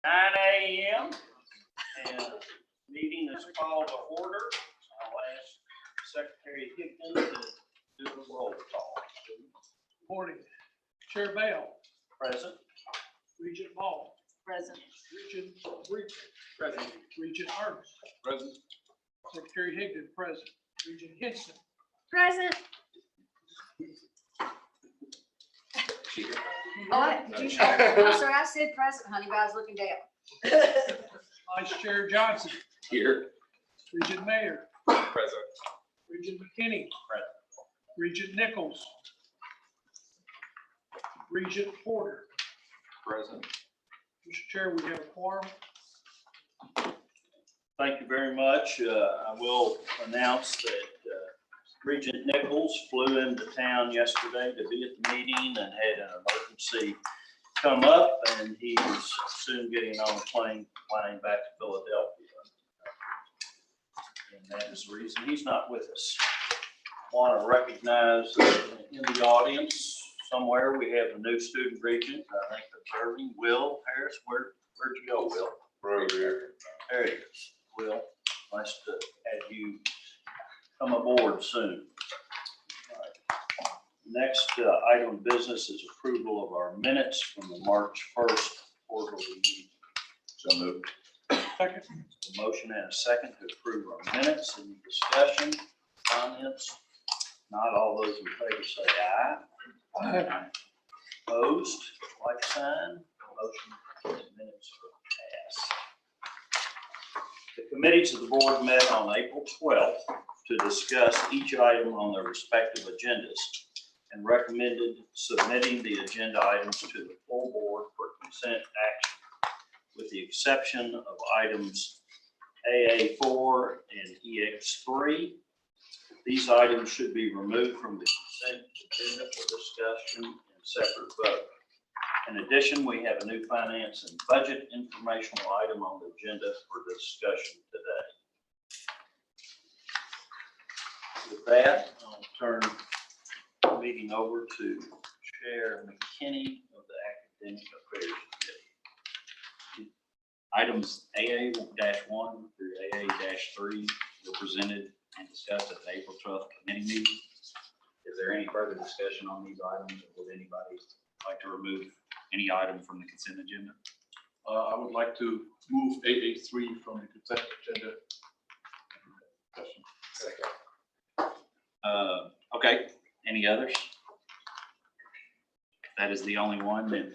9 a.m. and meeting is called to order. I'll ask Secretary Higdon to do the roll call. Morning. Chair Bell. Present. Regent Ball. Present. Regent Reed. Present. Regent Ernst. Present. Secretary Higdon, present. Regent Henson. Present. I'm sorry, I said present, honey, but I was looking down. Vice Chair Johnson. Here. Regent Mayor. Present. Regent McKinney. Present. Regent Nichols. Regent Porter. Present. Mr. Chair, we have a quorum. Thank you very much. I will announce that Regent Nichols flew into town yesterday to be at the meeting and had an emergency come up, and he is soon getting on a plane flying back to Philadelphia. And that is the reason he's not with us. Want to recognize in the audience somewhere we have a new student regent, I think observing, Will Harris. Where'd you go, Will? Right here. There he is. Will, nice to have you come aboard soon. All right. Next item of business is approval of our minutes from the March 1st quarterly meeting. So moved. Second. A motion and a second to approve our minutes. Any discussion, comments? Not all those in favor say aye. Aye. Opposed, like sign. Motion minutes are passed. The committees of the board met on April 12th to discuss each item on their respective agendas and recommended submitting the agenda items to the full board for consent action, with the exception of items AA4 and EX3. These items should be removed from the consent agenda for discussion and separate vote. In addition, we have a new finance and budget informational item on the agenda for discussion today. With that, I'll turn the meeting over to Chair McKinney of the Academic Affairs Committee. Items AA-1 through AA-3 were presented and discussed at the April 12th committee meeting. Is there any further discussion on these items, or would anybody like to remove any item from the consent agenda? I would like to move AA3 from the consent agenda. Second. Okay, any others? If that is the only one, then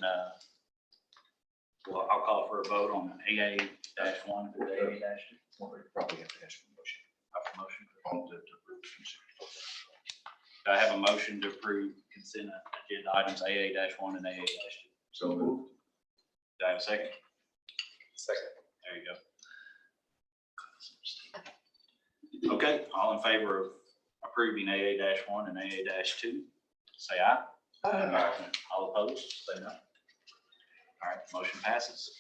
well, I'll call for a vote on AA-1 through AA-2. Probably have to ask for a motion. Motion. Do I have a motion to approve consent agenda items AA-1 and AA-2? So moved. Do I have a second? Second. There you go. Okay, all in favor of approving AA-1 and AA-2, say aye. Aye. All opposed, say no. All right, motion passes.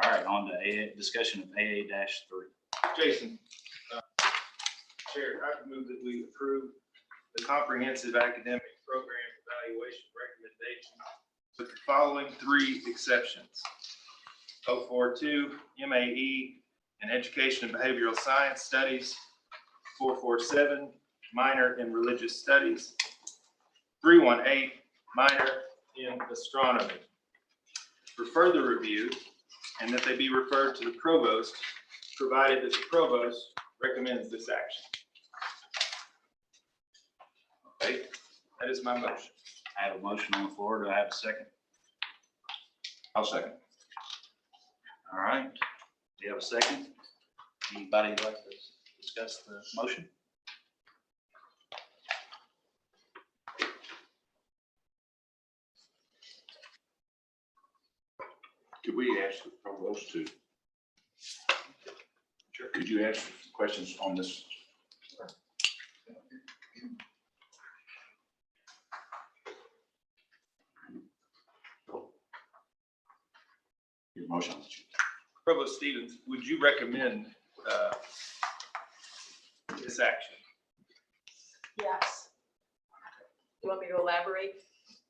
All right, on to AA, discussion of AA-3. Jason, Chair, I move that we approve the comprehensive academic program evaluation recommendation with the following three exceptions. 042 MAE and Education and Behavioral Science Studies, 447 minor in Religious Studies, 318 minor in Astronomy. For further review, and that they be referred to the provost, provided that the provost recommends this action. Okay, that is my motion. I have a motion on the floor. Do I have a second? I'll second. All right, do you have a second? Anybody like to discuss the motion? Could we ask the provost to? Sure. Could you answer questions on this? Your motion. Provost Stevens, would you recommend this action? Yes. Do you want me to elaborate?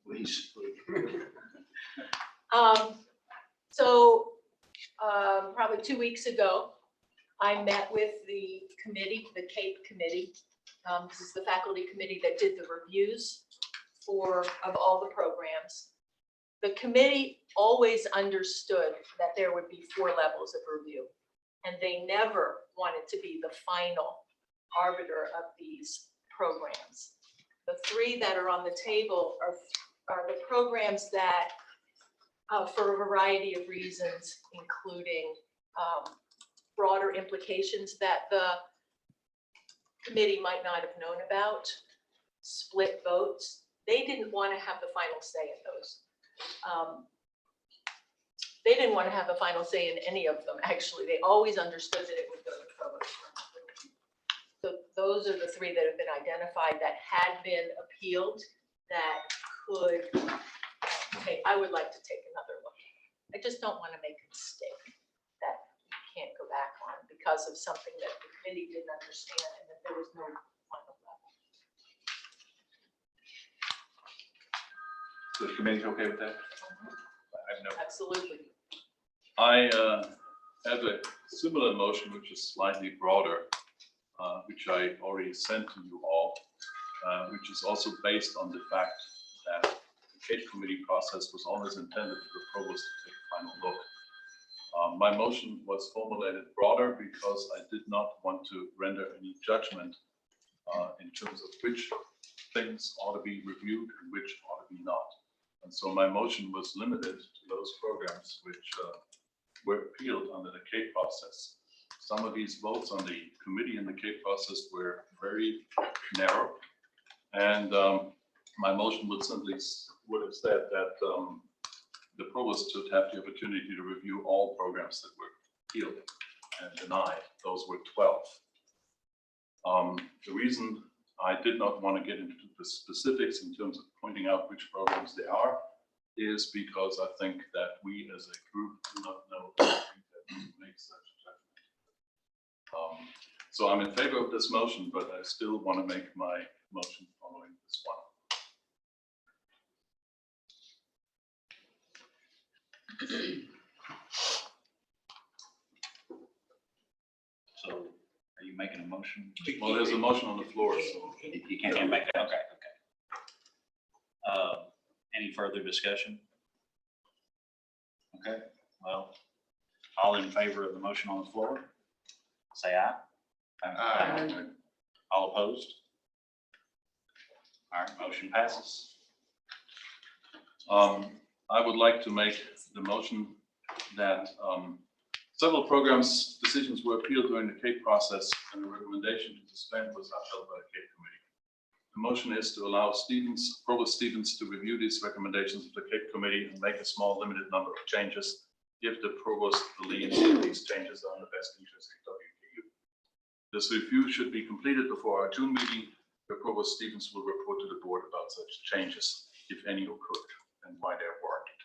Please. So probably 2 weeks ago, I met with the committee, the CAPE committee. This is the faculty committee that did the reviews of all the programs. The committee always understood that there would be 4 levels of review, and they never wanted to be the final arbiter of these programs. The 3 that are on the table are the programs that, for a variety of reasons, including broader implications that the committee might not have known about, split votes. They didn't want to have the final say in those. They didn't want to have the final say in any of them, actually. They always understood that it would go to provost. So those are the 3 that have been identified that had been appealed that could, okay, I would like to take another look. I just don't want to make a mistake that we can't go back on because of something that the committee didn't understand and that there was no final level. So the committee's okay with that? I have no. Absolutely. I have a similar motion, which is slightly broader, which I already sent to you all, which is also based on the fact that the CAPE committee process was always intended for the provost to take a final look. My motion was formulated broader because I did not want to render any judgment in terms of which things ought to be reviewed and which ought to be not. And so my motion was limited to those programs which were appealed under the CAPE process. Some of these votes on the committee and the CAPE process were very narrow. And my motion would have said that the provost should have the opportunity to review all programs that were appealed and denied. Those were 12. The reason I did not want to get into the specifics in terms of pointing out which programs they are is because I think that we as a group do not know that we make such a judgment. So I'm in favor of this motion, but I still want to make my motion following this one. So are you making a motion? Well, there's a motion on the floor, so. You can't make that, okay. Any further discussion? Okay, well, all in favor of the motion on the floor, say aye. Aye. All opposed? All right, motion passes. I would like to make the motion that several programs decisions were appealed during the CAPE process, and the recommendation to suspend was upheld by the CAPE committee. The motion is to allow Provost Stevens to review these recommendations of the CAPE committee and make a small limited number of changes if the provost believes that these changes are in the best interest of WKU. This review should be completed before our June meeting, where Provost Stevens will report to the board about such changes, if any occurred, and why they're warranted.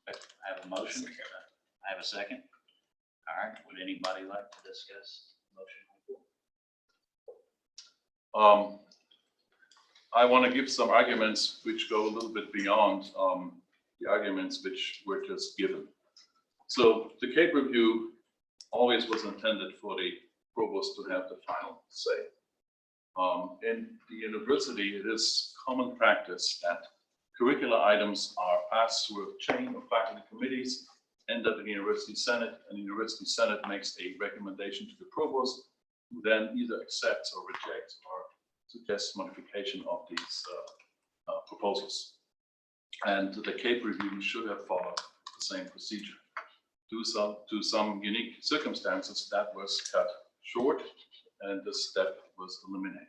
I have a motion. I have a second. All right, would anybody like to discuss the motion? I want to give some arguments which go a little bit beyond the arguments which were just given. So the CAPE review always was intended for the provost to have the final say. In the university, it is common practice that curricular items are passed through a chain of faculty committees, end up in the University Senate, and the University Senate makes a recommendation to the provost, who then either accepts or rejects or suggests modification of these proposals. And the CAPE review should have followed the same procedure. Due to some unique circumstances, that was cut short and this step was eliminated.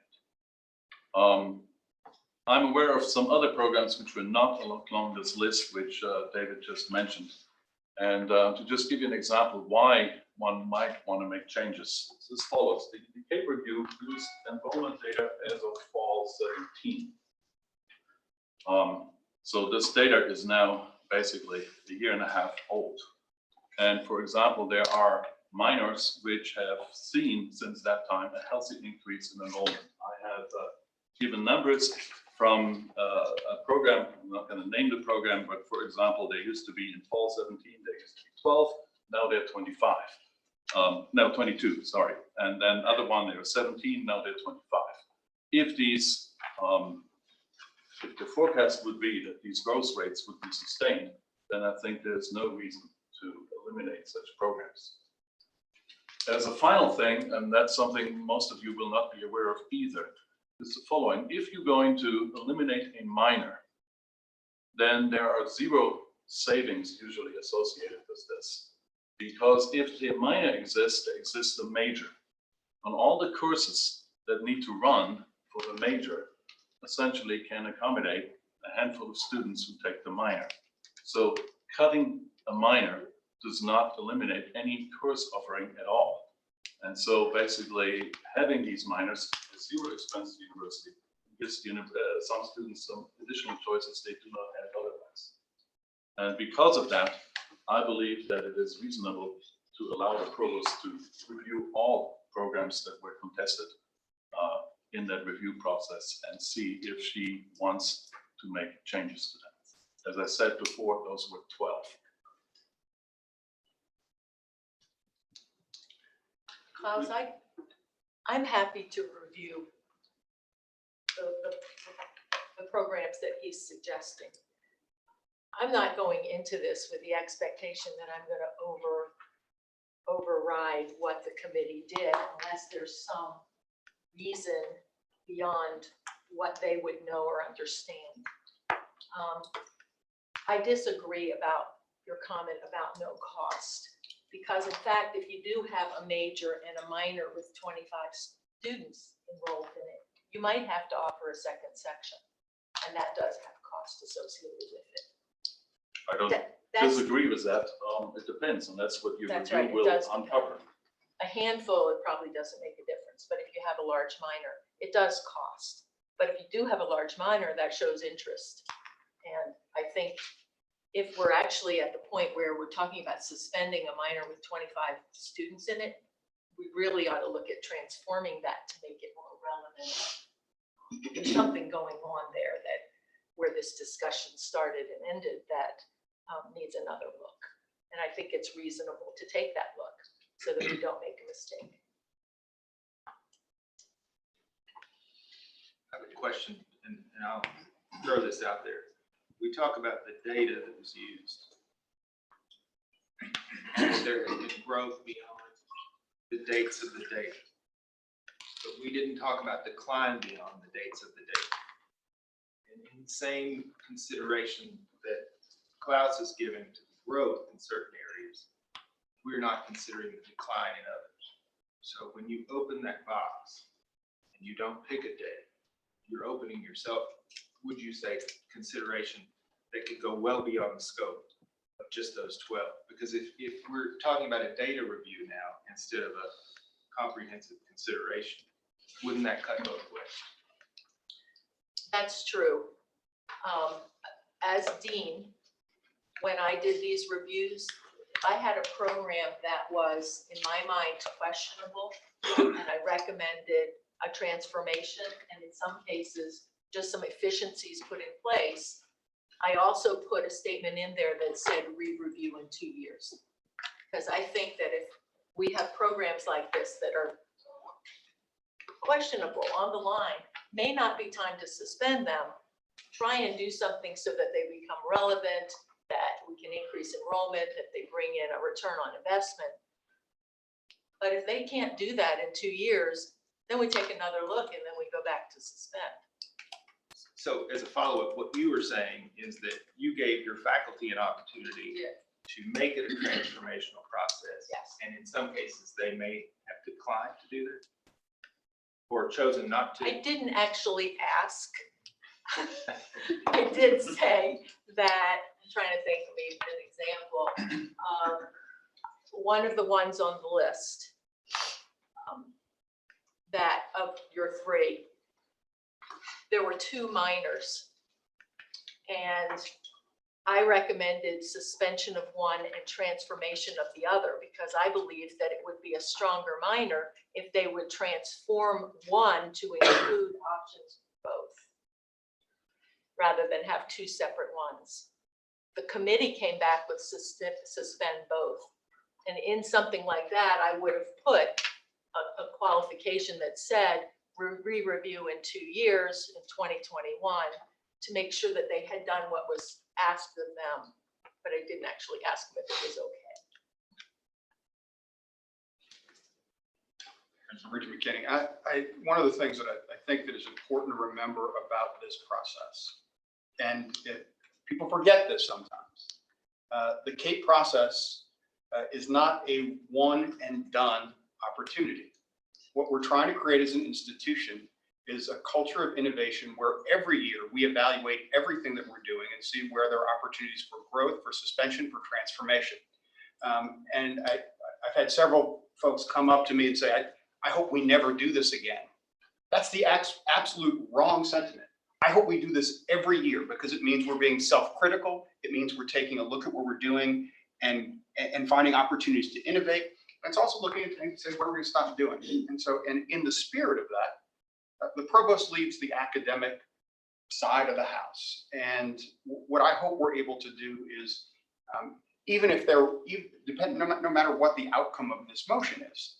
I'm aware of some other programs which were not along this list, which David just mentioned. And to just give you an example why one might want to make changes, it's as follows. The CAPE review used enrollment data as of fall 17. So this data is now basically a year and a half old. And for example, there are minors which have seen since that time a healthy increase in enrollment. I have given numbers from a program, I'm not going to name the program, but for example, there used to be in fall 17, there used to be 12, now they're 25. No, 22, sorry. And then other one, they were 17, now they're 25. If these, if the forecast would be that these growth rates would be sustained, then I think there's no reason to eliminate such programs. As a final thing, and that's something most of you will not be aware of either, is the following. If you're going to eliminate a minor, then there are zero savings usually associated with this. Because if the minor exists, there exists a major. And all the courses that need to run for the major essentially can accommodate a handful of students who take the minor. So cutting a minor does not eliminate any course offering at all. And so basically having these minors is zero expense to the university. It gives some students some additional choices they do not have otherwise. And because of that, I believe that it is reasonable to allow the provost to review all programs that were contested in that review process and see if she wants to make changes to that. As I said before, those were 12. Klaus, I'm happy to review the programs that he's suggesting. I'm not going into this with the expectation that I'm going to override what the committee did unless there's some reason beyond what they would know or understand. I disagree about your comment about no cost, because in fact, if you do have a major and a minor with 25 students enrolled in it, you might have to offer a second section, and that does have cost associated with it. I don't disagree with that. It depends, and that's what your That's review right, it will does uncover. A handful, it probably doesn't make a difference, but if you have a large minor, it does cost. But if you do have a large minor, that shows interest. And I think if we're actually at the point where we're talking about suspending a minor with 25 students in it, we really ought to look at transforming that to make it more relevant. There's something going on there that where this discussion started and ended that needs another look. And I think it's reasonable to take that look so that we don't make a mistake. I have a question, and I'll throw this out there. We talk about the data that was used. There has been growth beyond the dates of the data. But we didn't talk about decline beyond the dates of the data. And in the same consideration that Klaus is giving to the growth in certain areas, we're not considering the decline in others. So when you open that box and you don't pick a date, you're opening yourself, would you say, consideration that could go well beyond the scope of just those 12? Because if we're talking about a data review now instead of a comprehensive consideration, wouldn't that cut both ways? That's true. As dean, when I did these reviews, I had a program that was, in my mind, questionable, and I recommended a transformation, and in some cases, just some efficiencies put in place. I also put a statement in there that said re-review in 2 years. Because I think that if we have programs like this that are questionable on the line, may not be time to suspend them. Try and do something so that they become relevant, that we can increase enrollment, that they bring in a return on investment. But if they can't do that in 2 years, then we take another look and then we go back to suspend. So as a follow-up, what you were saying is that you gave your faculty an opportunity to make it a transformational process. Yes. And in some cases, they may have declined to do that or chosen not to. I didn't actually ask. I did say that, I'm trying to think of an example. One of the ones on the list, that of your 3, there were 2 minors. And I recommended suspension of one and transformation of the other because I believed that it would be a stronger minor if they would transform one to include options for both, rather than have 2 separate ones. the committee came back with suspend both. And in something like that, I would have put a qualification that said re-review in 2 years in 2021 to make sure that they had done what was asked of them. But I didn't actually ask them if it was okay. Regent McKinney, one of the things that I think that is important to remember about this process, and people forget this sometimes, the CAPE process is not a one and done opportunity. What we're trying to create as an institution is a culture of innovation where every year we evaluate everything that we're doing and see where there are opportunities for growth, for suspension, for transformation. And I've had several folks come up to me and say, I hope we never do this again. That's the absolute wrong sentiment. I hope we do this every year because it means we're being self-critical. It means we're taking a look at what we're doing and finding opportunities to innovate. And it's also looking at things and saying, what are we going to stop doing? And in the spirit of that, the provost leads the academic side of the house. And what I hope we're able to do is, even if they're, no matter what the outcome of this motion is,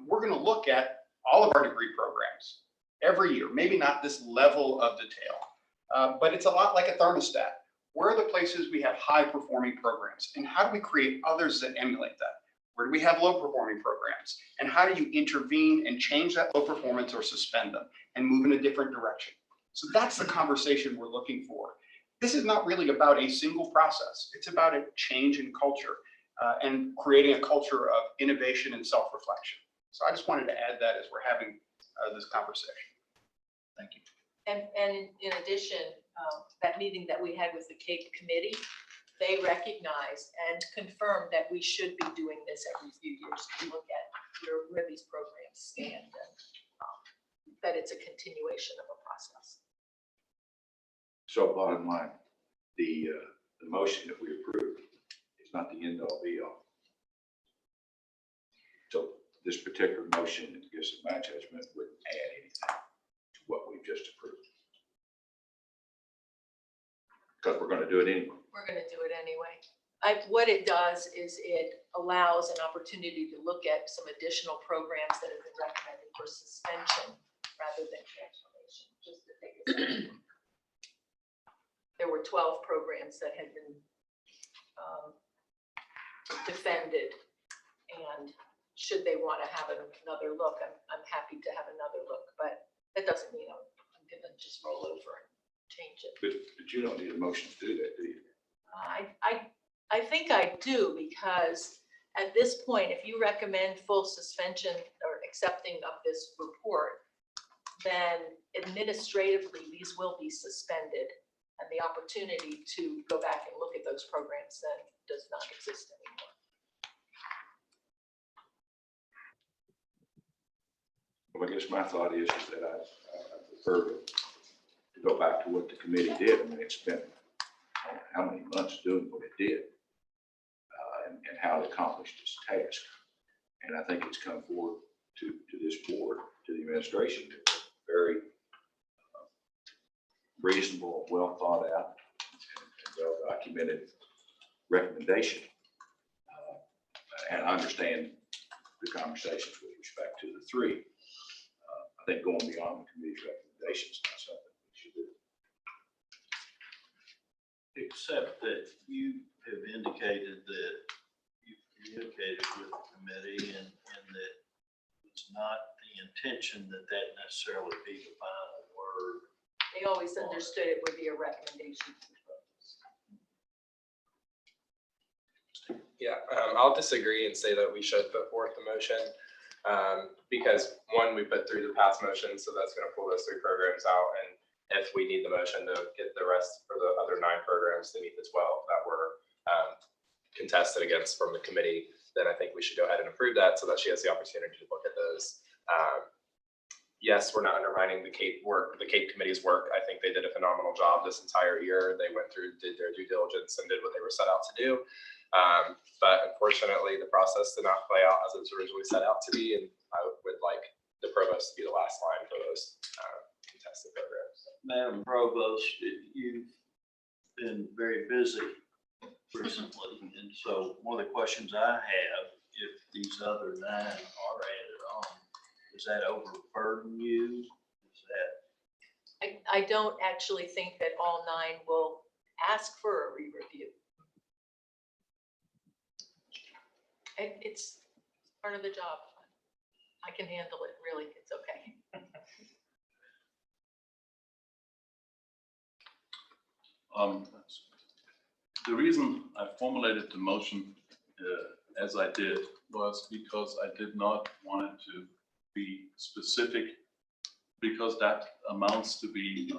we're going to look at all of our degree programs every year, maybe not this level of detail, but it's a lot like a thermostat. Where are the places we have high performing programs and how do we create others that emulate that? Where do we have low performing programs? And how do you intervene and change that low performance or suspend them and move in a different direction? So that's the conversation we're looking for. This is not really about a single process. It's about a change in culture and creating a culture of innovation and self-reflection. So I just wanted to add that as we're having this conversation. Thank you. And in addition, that meeting that we had with the CAPE committee, they recognized and confirmed that we should be doing this every few years to look at where these programs stand and that it's a continuation of a process. So bottom line, the motion that we approved is not the end all be all. So this particular motion, I guess in my judgment, wouldn't add anything to what we've just approved. Because we're going to do it anyway. We're going to do it anyway. What it does is it allows an opportunity to look at some additional programs that have been recommended for suspension rather than transformation. Just to take a there were 12 programs that had been defended, and should they want to have another look, I'm happy to have another look, but that doesn't mean I'm going to just roll over and change it. But you don't need a motion to do that, do you? I think I do, because at this point, if you recommend full suspension or accepting of this report, then administratively, these will be suspended, and the opportunity to go back and look at those programs then does not exist anymore. Well, I guess my thought is that I prefer to go back to what the committee did. I mean, it spent how many months doing what it did and how it accomplished its task. And I think it's come forward to this board, to the administration, very reasonable, well thought out, and well documented recommendation. And I understand the conversations with respect to the three. I think going beyond the committee's recommendations is not something we should do. Except that you have indicated that you've communicated with the committee and that it's not the intention that necessarily be the final word. They always understood it would be a recommendation. Yeah, I'll disagree and say that we should put forth the motion because one, we put through the past motion, so that's going to pull those 3 programs out. And if we need the motion to get the rest for the other 9 programs to meet the 12 that were contested against from the committee, then I think we should go ahead and approve that so that she has the opportunity to look at those. Yes, we're not undermining the CAPE work, the CAPE committee's work. I think they did a phenomenal job this entire year. They went through, did their due diligence and did what they were set out to do. But unfortunately, the process did not play out as it was originally set out to be. And I would like the provost to be the last line for those contested programs. Madam Provost, you've been very busy recently. And so one of the questions I have, if these other 9 are added on, does that overburden you? Is that, I don't actually think that all 9 will ask for a re-review. It's part of the job. I can handle it, really, it's okay. The reason I formulated the motion as I did was because I did not want it to be specific, because that amounts to be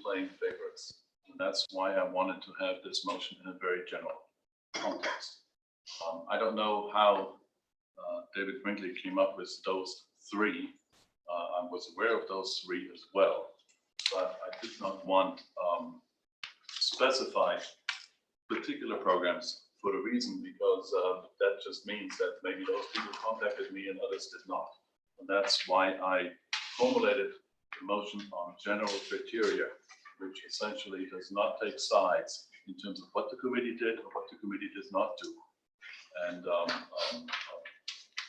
playing favorites. And that's why I wanted to have this motion in a very general context. I don't know how David Brinkley came up with those 3. I was aware of those 3 as well, but I did not want to specify particular programs for the reason, because that just means that maybe those people contacted me and others did not. And that's why I formulated the motion on general criteria, which essentially does not take sides in terms of what the committee did or what the committee does not do. And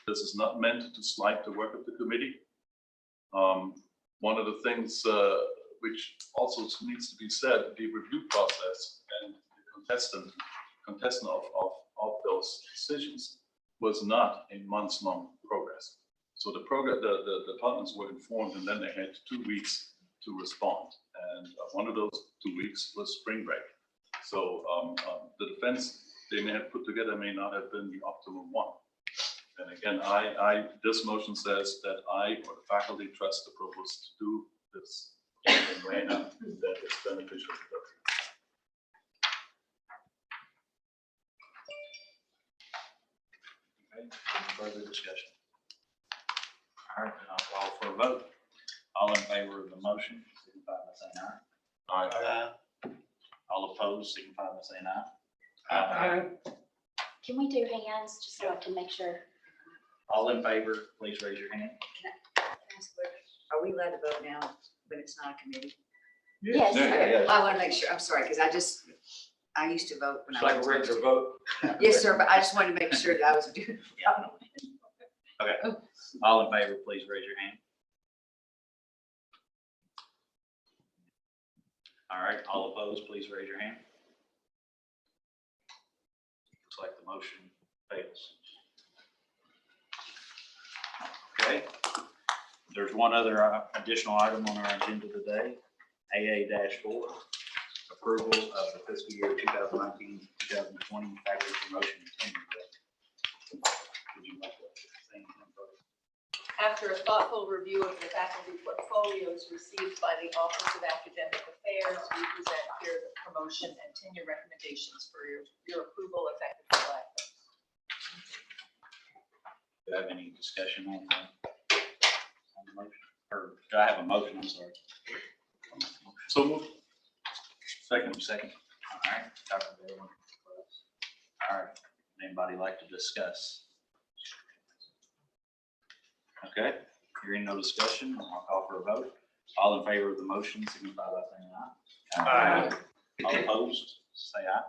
this is not meant to slight the work of the committee. One of the things which also needs to be said, the review process and the contestant of those decisions was not a months-long progress. So the departments were informed, and then they had 2 weeks to respond. And one of those 2 weeks was spring break. So the defense they may have put together may not have been the optimal one. And again, this motion says that I or the faculty trust the provost to do this in a way that is beneficial to them. Okay, any further discussion? All right, then I'll call for a vote. All in favor of the motion, signify by saying aye. Aye. All opposed, signify by saying aye. Can we do hands, just so I can make sure? All in favor, please raise your hand. Are we allowed to vote now when it's not a committee? Yes. Yes, Yeah, okay. yeah. I want to make sure, I'm sorry, because I used to vote when It's I like was. a regular vote. Yes, sir, but I just wanted to make sure that I was doing. Okay, all in favor, please raise your hand. All right, all opposed, please raise your hand. Looks like the motion fails. Okay, there's one other additional item on our agenda today, AA-4, approval of the fiscal year 2019-2020 faculty promotion and tenure. Would you like to say anything first? After a thoughtful review of the faculty portfolios received by the Office of Academic Affairs, we present here the promotion and tenure recommendations for your approval effective July 1st. Do you have any discussion on the motion? Or do I have a motion? I'm sorry. So moved. Second. All right, Dr. Baldwin. All right, anybody like to discuss? Okay, hearing no discussion, I'll call for a vote. All in favor of the motion, signify by saying aye. Aye. All opposed, say aye.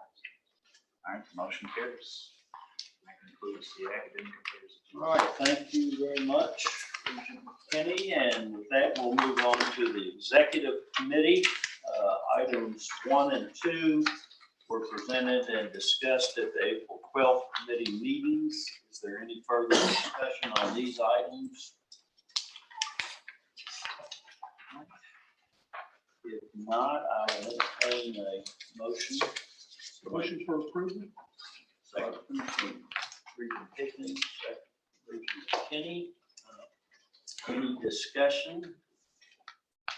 All right, motion carries. That concludes the academic affairs. All right, thank you very much, Regent Kenny. And with that, we'll move on to the executive committee. Items 1 and 2 were presented and discussed at the April 12th committee meetings. Is there any further discussion on these items? If not, I will entertain a motion. Motion for approval? Second from Regent Hickman, second Regent Kenny. Any discussion?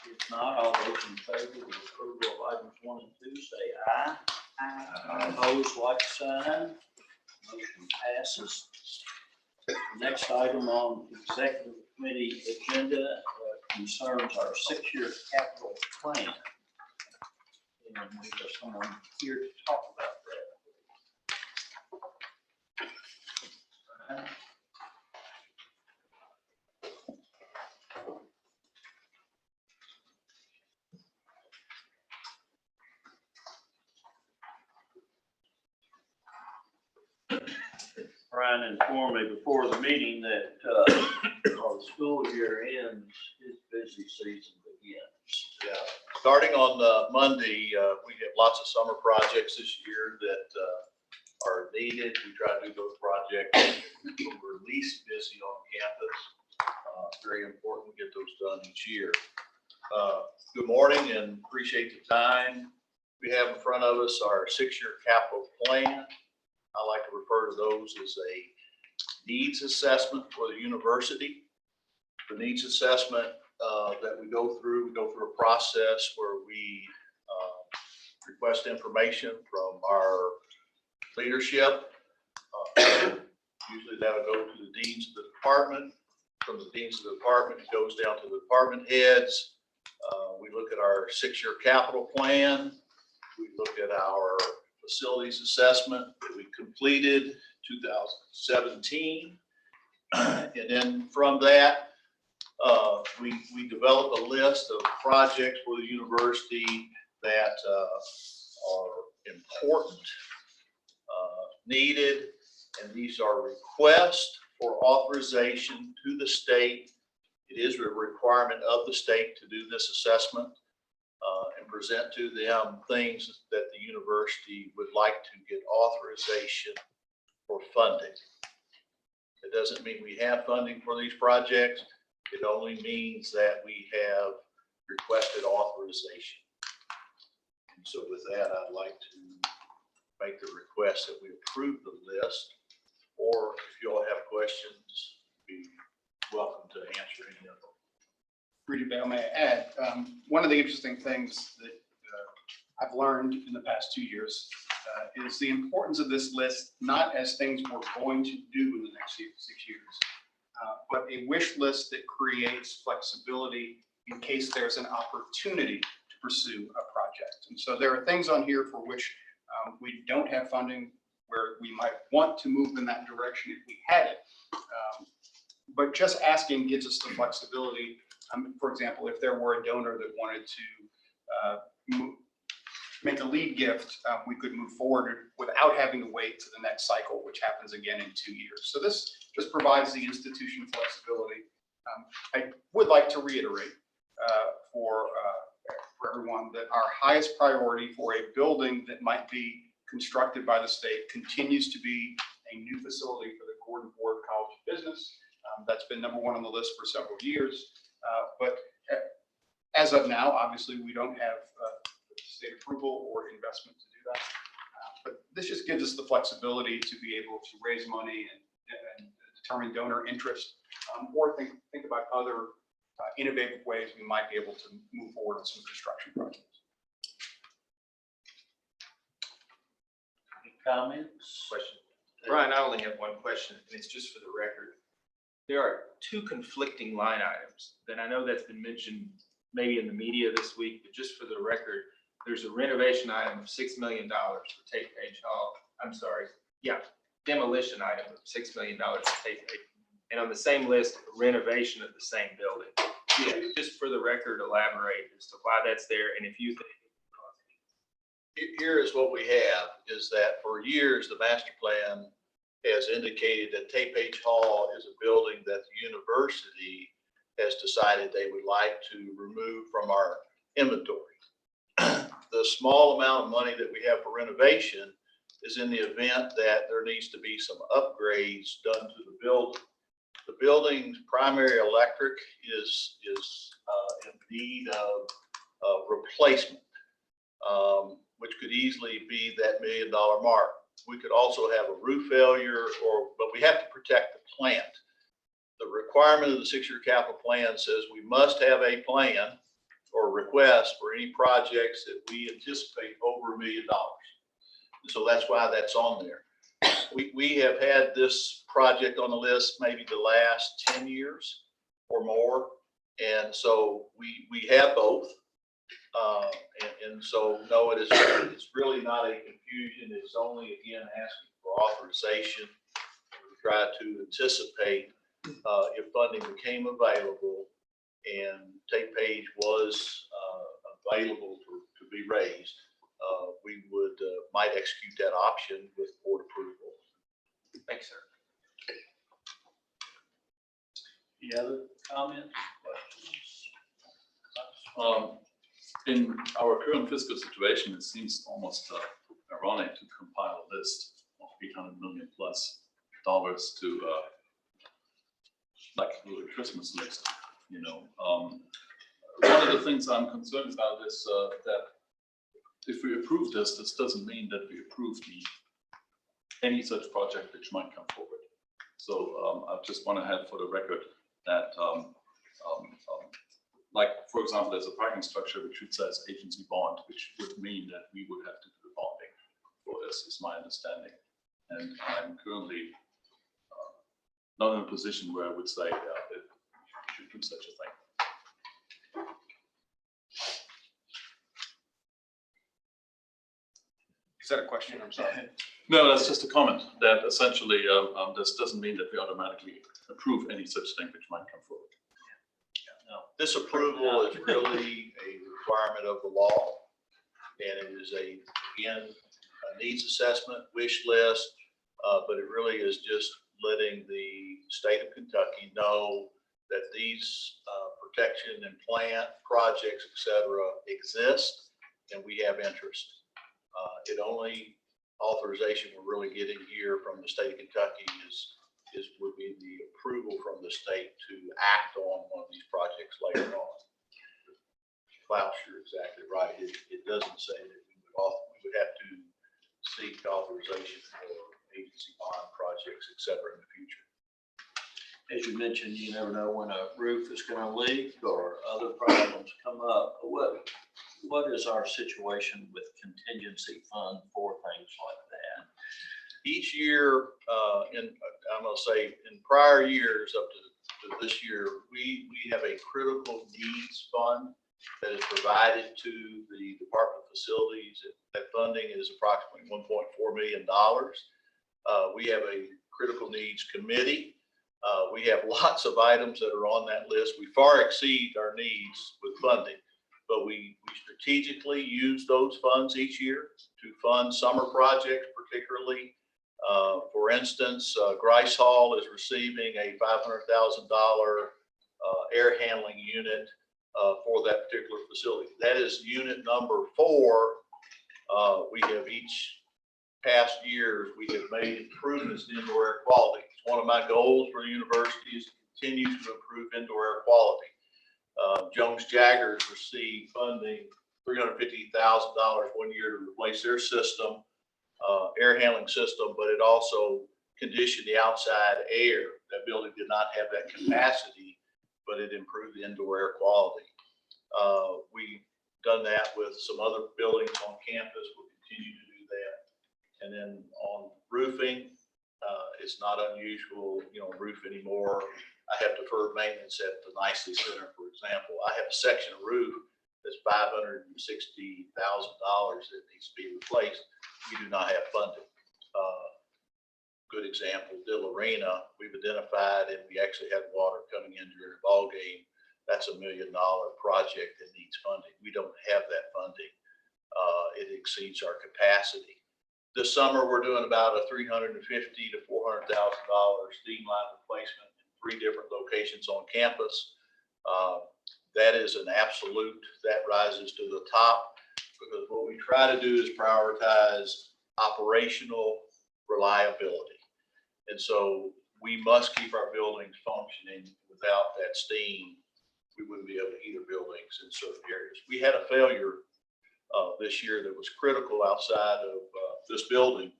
If not, all those in favor of approval of items 1 and 2, say aye. Aye. Opposed, like sign. Motion passes. The next item on the executive committee agenda concerns our 6-year capital plan. And we have someone here to talk about that. Brian informed me before the meeting that, while the school year ends, his busy season begins. Yeah, starting on Monday, we have lots of summer projects this year that are needed. We try to do those projects when we're least busy on campus. Very important we get those done each year. Good morning and appreciate the time. We have in front of us our 6-year capital plan. I like to refer to those as a needs assessment for the university. The needs assessment that we go through a process where we request information from our leadership. Usually that would go to the deans of the department. From the deans of the department, it goes down to the department heads. We look at our 6-year capital plan. We look at our facilities assessment that we completed 2017. And then from that, we develop a list of projects for the university that are important, needed, and these are requests for authorization to the state. It is a requirement of the state to do this assessment and present to them things that the university would like to get authorization for funding. It doesn't mean we have funding for these projects. It only means that we have requested authorization. And so with that, I'd like to make the request that we approve the list, or if you all have questions, be welcome to answer any of them. Regent Bale, may I add, one of the interesting things that I've learned in the past 2 years is the importance of this list, not as things we're going to do in the next 6 years, but a wish list that creates flexibility in case there's an opportunity to pursue a project. And so there are things on here for which we don't have funding, where we might want to move in that direction if we had it. But just asking gives us the flexibility. For example, if there were a donor that wanted to make a lead gift, we could move forward without having to wait to the next cycle, which happens again in 2 years. So this just provides the institution flexibility. I would like to reiterate for everyone that our highest priority for a building that might be constructed by the state continues to be a new facility for the Gordon Ford College of Business. That's been #1 on the list for several years. But as of now, obviously, we don't have state approval or investment to do that. But this just gives us the flexibility to be able to raise money and determine donor interest, or think about other innovative ways we might be able to move forward on some construction projects. Any comments? Question. Brian, I only have one question, and it's just for the record. There are 2 conflicting line items that I know that's been mentioned maybe in the media this week, but just for the record, there's a renovation item of $6 million for Tate Page Hall. I'm sorry. Yeah, demolition item of $6 million for Tate Page. And on the same list, renovation of the same building. Yeah, just for the record, elaborate as to why that's there and if you think. Here is what we have, is that for years, the master plan has indicated that Tate Page Hall is a building that the university has decided they would like to remove from our inventory. The small amount of money that we have for renovation is in the event that there needs to be some upgrades done to the building. The building's primary electric is in need of replacement, which could easily be that $1 million mark. We could also have a roof failure, but we have to protect the plant. The requirement of the 6-year capital plan says we must have a plan or request for any projects that we anticipate over $1 million. And so that's why that's on there. We have had this project on the list maybe the last 10 years or more. And so we have both. And so, no, it's really not a confusion. It's only, again, asking for authorization. We try to anticipate if funding became available and Tate Page was available to be raised, we might execute that option with board approval. Thanks, sir. Any other comments, questions? In our current fiscal situation, it seems almost ironic to compile a list of $800 million plus to like a little Christmas list, you know. One of the things I'm concerned about is that if we approve this, this doesn't mean that we approve any such project which might come forward. So I just want to have for the record that like, for example, there's a parking structure which says agency bond, which would mean that we would have to do the bonding for this, is my understanding. And I'm currently not in a position where I would say that we should do such a thing. Is that a question? I'm sorry. No, that's just a comment that essentially this doesn't mean that we automatically approve any such thing which might come forward. No. This approval is really a requirement of the law. And it is again, a needs assessment, wish list, but it really is just letting the state of Kentucky know that these protection and plant projects, et cetera, exist, and we have interest. It only authorization we're really getting here from the state of Kentucky would be the approval from the state to act on one of these projects later on. Klaus, you're exactly right. It doesn't say that we would have to seek authorization for agency bond projects, et cetera, in the future. As you mentioned, you never know when a roof is going to leak or other problems come up. What is our situation with contingency fund for things like that? Each year, I'm going to say in prior years up to this year, we have a critical needs fund that is provided to the Department of Facilities. That funding is approximately $1.4 million. We have a critical needs committee. We have lots of items that are on that list. We far exceed our needs with funding, but we strategically use those funds each year to fund summer projects, particularly. For instance, Grice Hall is receiving a $500,000 air handling unit for that particular facility. That is unit number 4. We have each past years, we have made improvements in indoor air quality. It's one of my goals for the university is to continue to improve indoor air quality. Jones Jaggers received funding, $350,000 one year to replace their system, air handling system, but it also conditioned the outside air. That building did not have that capacity, but it improved the indoor air quality. We've done that with some other buildings on campus. We'll continue to do that. And then on roofing, it's not unusual, roof anymore. I have deferred maintenance at the Nicely Center, for example. I have a section of roof that's $560,000 that needs to be replaced. We do not have funding. Good example, Dill Arena, we've identified, and we actually had water coming in during a ball game. That's $1 million project that needs funding. We don't have that funding. It exceeds our capacity. This summer, we're doing about a $350,000 to $400,000 steam line replacement in 3 different locations on campus. That is an absolute, that rises to the top, because what we try to do is prioritize operational reliability. And so we must keep our buildings functioning. Without that steam, we wouldn't be able to heat our buildings in certain areas. We had a failure this year that was critical outside of this building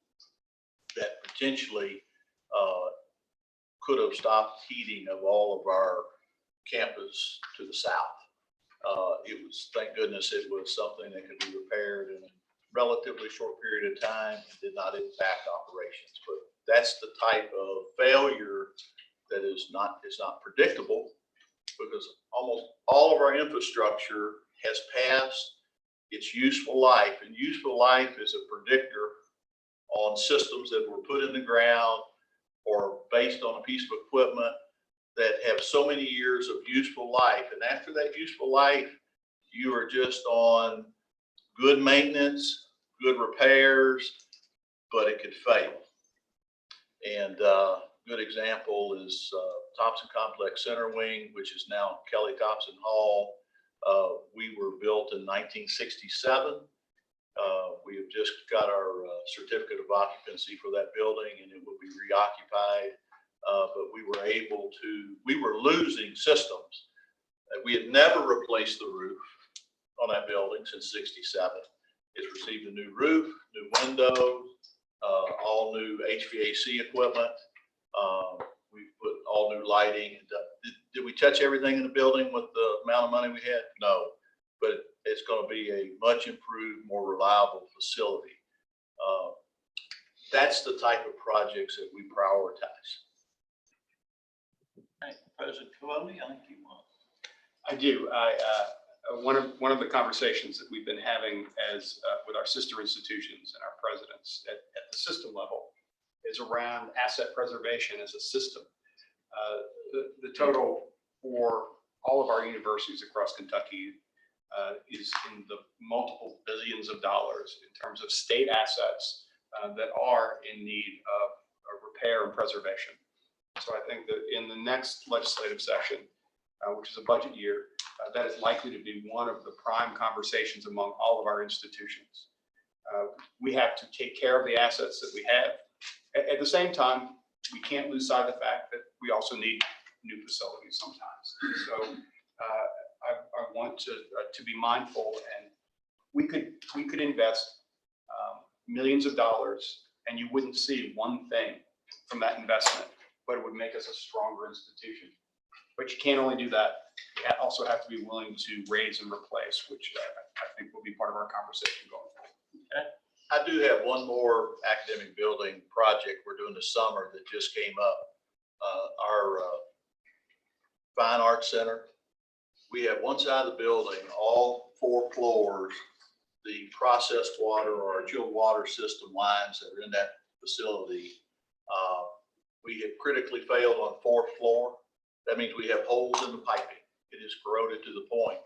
that potentially could have stopped heating of all of our campus to the south. It was, thank goodness, it was something that could be repaired in a relatively short period of time and did not impact operations. But that's the type of failure that is not predictable, because almost all of our infrastructure has passed its useful life, and useful life is a predictor on systems that were put in the ground or based on a piece of equipment that have so many years of useful life. And after that useful life, you are just on good maintenance, good repairs, but it could fail. And a good example is Thompson Complex Center Wing, which is now Kelly Thompson Hall. We were built in 1967. We have just got our certificate of occupancy for that building, and it will be reoccupied. But we were losing systems. We had never replaced the roof on that building since '67. It's received a new roof, new windows, all new HVAC equipment. We put all new lighting. Did we touch everything in the building with the amount of money we had? No, but it's going to be a much improved, more reliable facility. That's the type of projects that we prioritize. Hey, President Cavoni, I think you want. I do. One of the conversations that we've been having as with our sister institutions and our presidents at the system level is around asset preservation as a system. The total for all of our universities across Kentucky is in the multiple billions of dollars in terms of state assets that are in need of repair and preservation. So I think that in the next legislative session, which is a budget year, that is likely to be one of the prime conversations among all of our institutions. We have to take care of the assets that we have. At the same time, we can't lose sight of the fact that we also need new facilities sometimes. So I want to be mindful, and we could invest millions of dollars, and you wouldn't see one thing from that investment, but it would make us a stronger institution. But you can't only do that. You also have to be willing to raise and replace, which I think will be part of our conversation going forward. Okay. I do have one more academic building project we're doing this summer that just came up. Our Fine Arts Center. We have one side of the building, all 4 floors, the processed water or chilled water system lines that are in that facility. We have critically failed on 4th floor. That means we have holes in the piping. It is corroded to the point.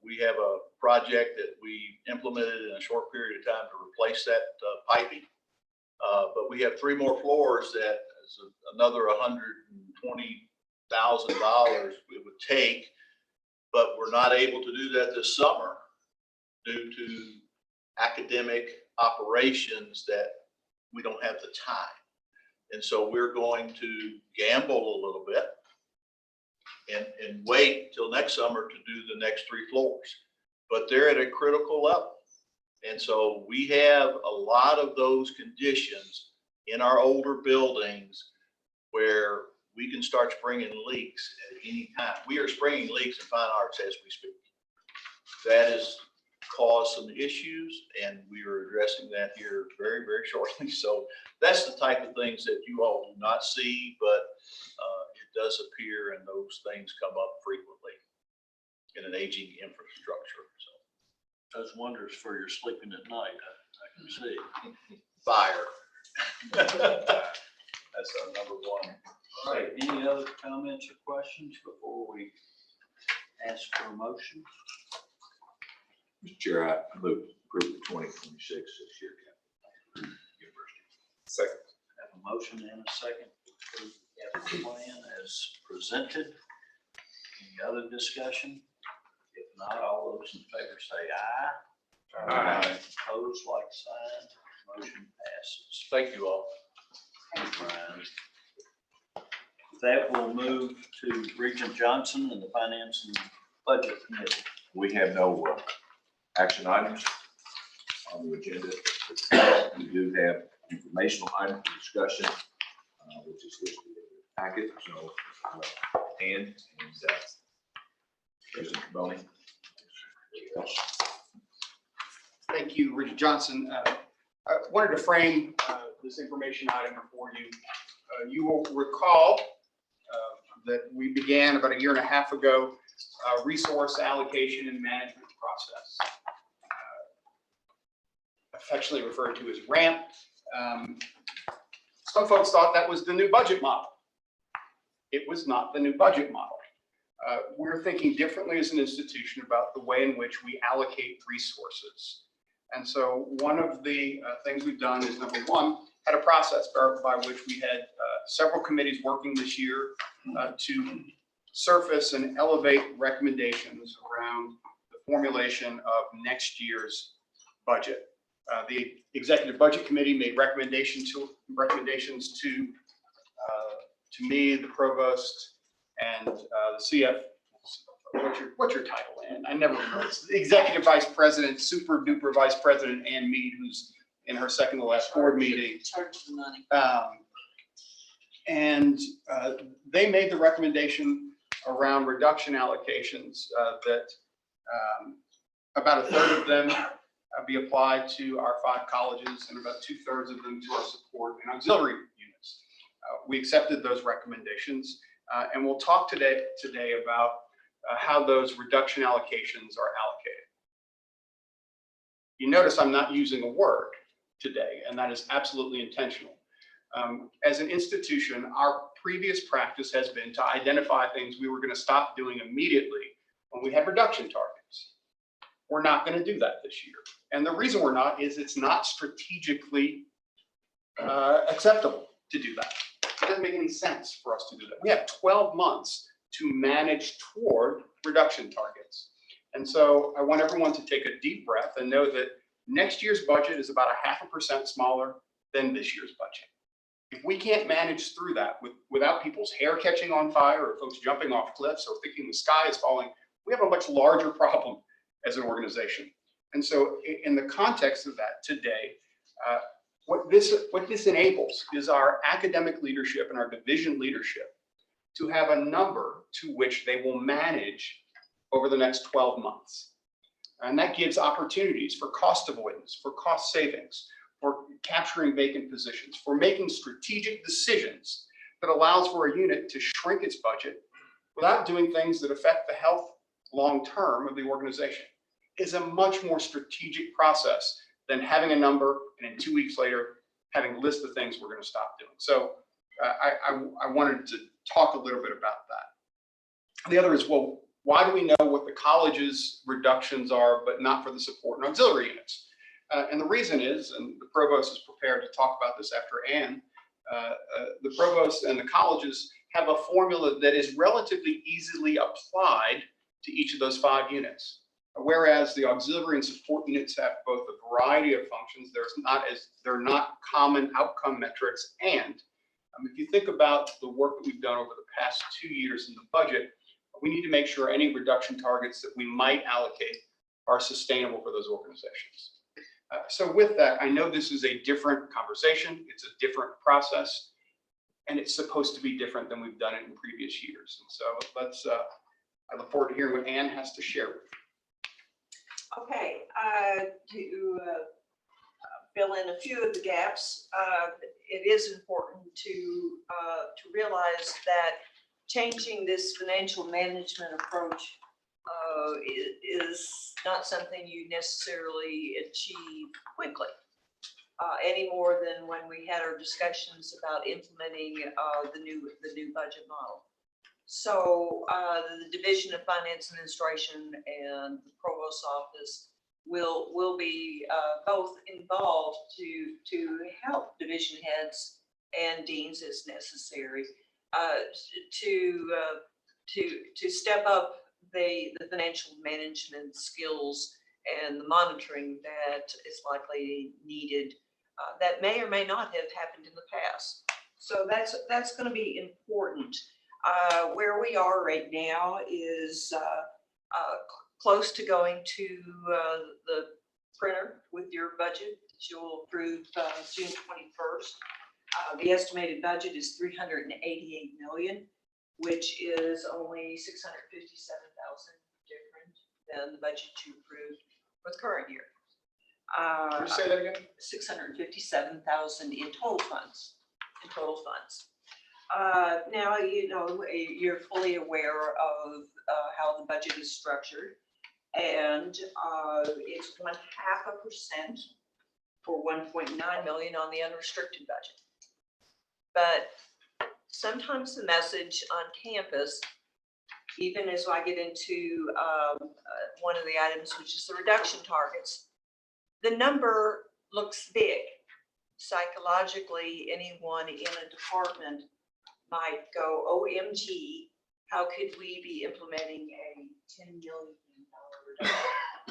We have a project that we implemented in a short period of time to replace that piping. But we have 3 more floors that is another $120,000 it would take, but we're not able to do that this summer due to academic operations that we don't have the time. And so we're going to gamble a little bit and wait till next summer to do the next 3 floors. But they're at a critical level. And so we have a lot of those conditions in our older buildings where we can start springing leaks at any time. We are springing leaks in Fine Arts as we speak. That has caused some issues, and we are addressing that here very, very shortly. So that's the type of things that you all do not see, but it does appear, and those things come up frequently in an aging infrastructure. So Does wonders for your sleeping at night, I can see. fire. That's our number 1. All right, any other comments or questions before we ask for a motion? Mr. Chair, I move to approve the 2026 this year university. Second. Have a motion and a second to approve the capital plan as presented. Any other discussion? If not, all those in favor say aye. Aye. Opposed, like sign. Motion passes. Thank you all. Thank you, Brian. With that, we'll move to Regent Johnson and the Finance and Budget Committee. We have no action items on the agenda. We do have informational items for discussion, which is listed in the packet. So, President Cavoni. Thank you, Regent Johnson. I wanted to frame this information item for you. You will recall that we began about a year and a half ago a resource allocation and management process, affectionately referred to as RAMP. Some folks thought that was the new budget model. It was not the new budget model. We're thinking differently as an institution about the way in which we allocate resources. And so one of the things we've done is, number 1, had a process by which we had several committees working this year to surface and elevate recommendations around the formulation of next year's budget. The Executive Budget Committee made recommendations to me, the provost, and the CF. What's your title, Ann? I never remember. It's the Executive Vice President, super duper Vice President Ann Mead, who's in her second to last board meeting. Charge the money. They made the recommendation around reduction allocations that about a third of them be applied to our 5 colleges and about 2/3 of them to our support and auxiliary units. We accepted those recommendations and we'll talk today about how those reduction allocations are allocated. You notice I'm not using a word today, and that is absolutely intentional. As an institution, our previous practice has been to identify things we were going to stop doing immediately when we had reduction targets. We're not going to do that this year. And the reason we're not is it's not strategically acceptable to do that. It doesn't make any sense for us to do that. We have 12 months to manage toward reduction targets. And so I want everyone to take a deep breath and know that next year's budget is about 0.5% smaller than this year's budget. If we can't manage through that without people's hair catching on fire or folks jumping off cliffs or thinking the sky is falling, we have a much larger problem as an organization. And so in the context of that today, what this enables is our academic leadership and our division leadership to have a number to which they will manage over the next 12 months. And that gives opportunities for cost avoidance, for cost savings, for capturing vacant positions, for making strategic decisions that allows for a unit to shrink its budget without doing things that affect the health long-term of the organization. Is a much more strategic process than having a number and then 2 weeks later having a list of things we're going to stop doing. So I wanted to talk a little bit about that. The other is, well, why do we know what the college's reductions are, but not for the support and auxiliary units? And the reason is, and the provost is prepared to talk about this after Ann, the provost and the colleges have a formula that is relatively easily applied to each of those 5 units. Whereas the auxiliary and support units have both a variety of functions, they're not common outcome metrics. And if you think about the work that we've done over the past 2 years in the budget, we need to make sure any reduction targets that we might allocate are sustainable for those organizations. So with that, I know this is a different conversation, it's a different process, and it's supposed to be different than we've done it in previous years. And so I look forward to hearing what Ann has to share with you. Okay, to fill in a few of the gaps, it is important to realize that changing this financial management approach is not something you necessarily achieve quickly, any more than when we had our discussions about implementing the new budget model. So the Division of Finance and Administration and the Provost's office will be both involved to help division heads and deans as necessary to step up the financial management skills and the monitoring that is likely needed that may or may not have happened in the past. So that's going to be important. Where we are right now is close to going to the printer with your budget that you'll approve June 21st. The estimated budget is $388 million, which is only $657,000 different than the budget you approved for the current year. Can you say that again? 657,000 in total funds. Now, you know, you're fully aware of how the budget is structured, and it's 0.5% for 1.9 million on the unrestricted budget. But sometimes the message on campus, even as I get into one of the items, which is the reduction targets, the number looks big. Psychologically, anyone in a department might go, OMG, how could we be implementing a $10 million reduction?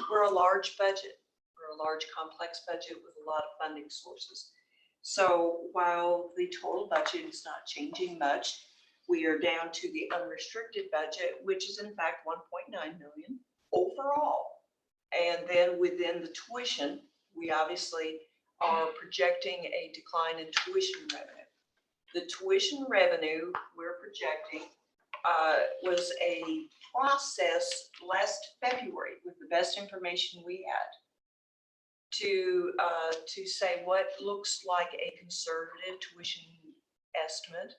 We're a large budget. We're a large, complex budget with a lot of funding sources. So while the total budget is not changing much, we are down to the unrestricted budget, which is in fact 1.9 million overall. And then within the tuition, we obviously are projecting a decline in tuition revenue. The tuition revenue we're projecting was a process last February with the best information we had to say what looks like a conservative tuition estimate.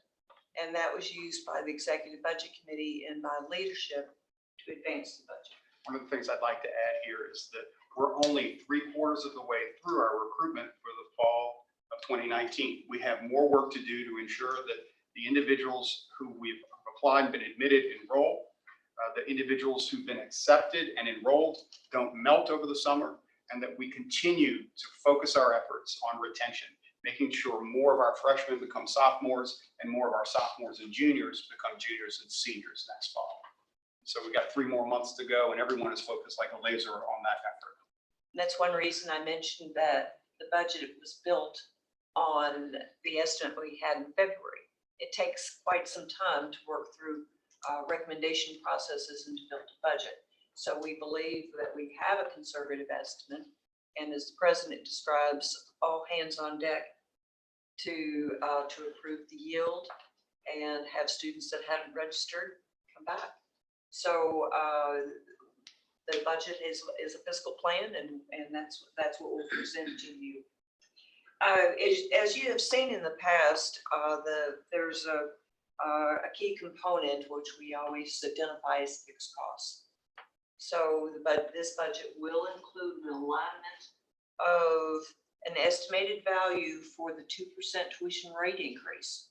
And that was used by the Executive Budget Committee and by leadership to advance the budget. One of the things I'd like to add here is that we're only 3/4 of the way through our recruitment for the fall of 2019. We have more work to do to ensure that the individuals who we've applied, been admitted, enrolled, the individuals who've been accepted and enrolled don't melt over the summer, and that we continue to focus our efforts on retention, making sure more of our freshmen become sophomores and more of our sophomores and juniors become juniors and seniors next fall. So we've got 3 more months to go, and everyone is focused like a laser on that effort. And that's one reason I mentioned that the budget was built on the estimate we had in February. It takes quite some time to work through recommendation processes and to build a budget. So we believe that we have a conservative estimate. And as the president describes, all hands on deck to approve the yield and have students that haven't registered come back. So the budget is a fiscal plan, and that's what we'll present to you. As you have seen in the past, there's a key component which we always identify as fixed costs. So this budget will include an alignment of an estimated value for the 2% tuition rate increase,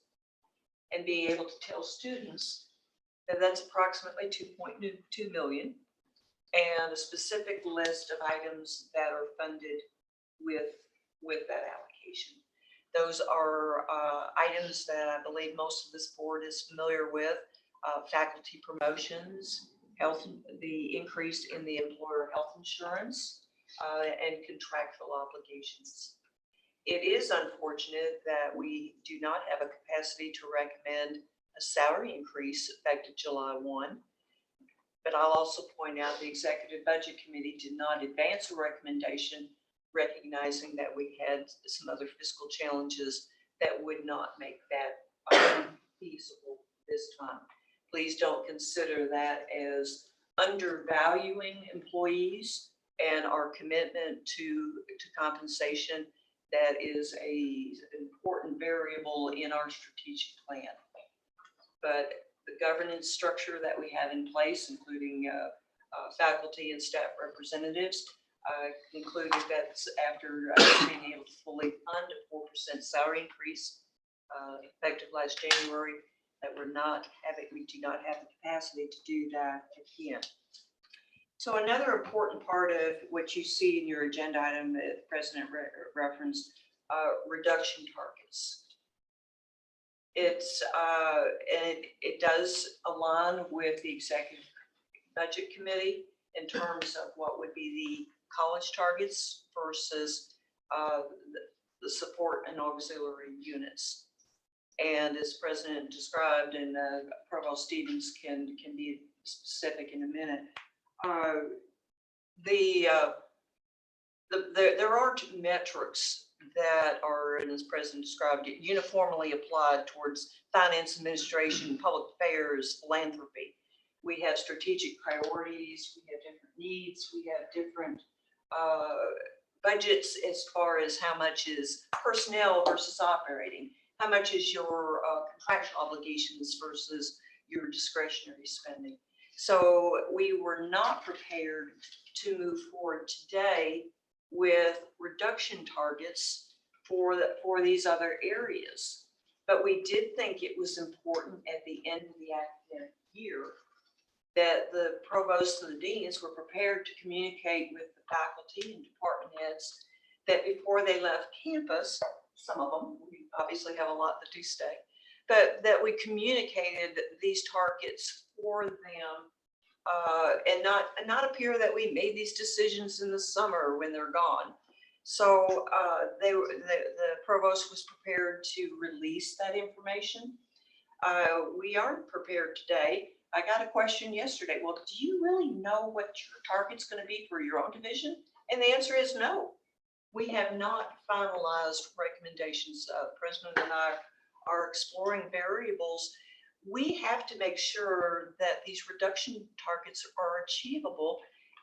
and be able to tell students that that's approximately 2.2 million, and a specific list of items that are funded with that allocation. Those are items that I believe most of this board is familiar with: faculty promotions, the increase in the employer health insurance, and contractual obligations. It is unfortunate that we do not have a capacity to recommend a salary increase effective July 1. But I'll also point out the Executive Budget Committee did not advance a recommendation, recognizing that we had some other fiscal challenges that would not make that feasible this time. Please don't consider that as undervaluing employees and our commitment to compensation. That is an important variable in our strategic plan. But the governance structure that we have in place, including faculty and staff representatives, concluded that after being able to fully fund a 4% salary increase effective last January, that we do not have the capacity to do that again. So another important part of what you see in your agenda item that the president referenced, reduction targets. It does align with the Executive Budget Committee in terms of what would be the college targets versus the support and auxiliary units. And as President described, and Provost Stevens can be specific in a minute, there aren't metrics that are, and as President described it, uniformly applied towards finance administration, public affairs, philanthropy. We have strategic priorities, we have different needs, we have different budgets as far as how much is personnel versus operating, how much is your contractual obligations versus your discretionary spending. So we were not prepared to move forward today with reduction targets for these other areas. But we did think it was important at the end of the academic year that the provosts and the deans were prepared to communicate with the faculty and department heads that before they left campus, some of them, we obviously have a lot that do stay, but that we communicated these targets for them. And not appear that we made these decisions in the summer when they're gone. So the provost was prepared to release that information. We aren't prepared today. I got a question yesterday. Well, do you really know what your target's going to be for your own division? And the answer is no. We have not finalized recommendations. The president and I are exploring variables. We have to make sure that these reduction targets are achievable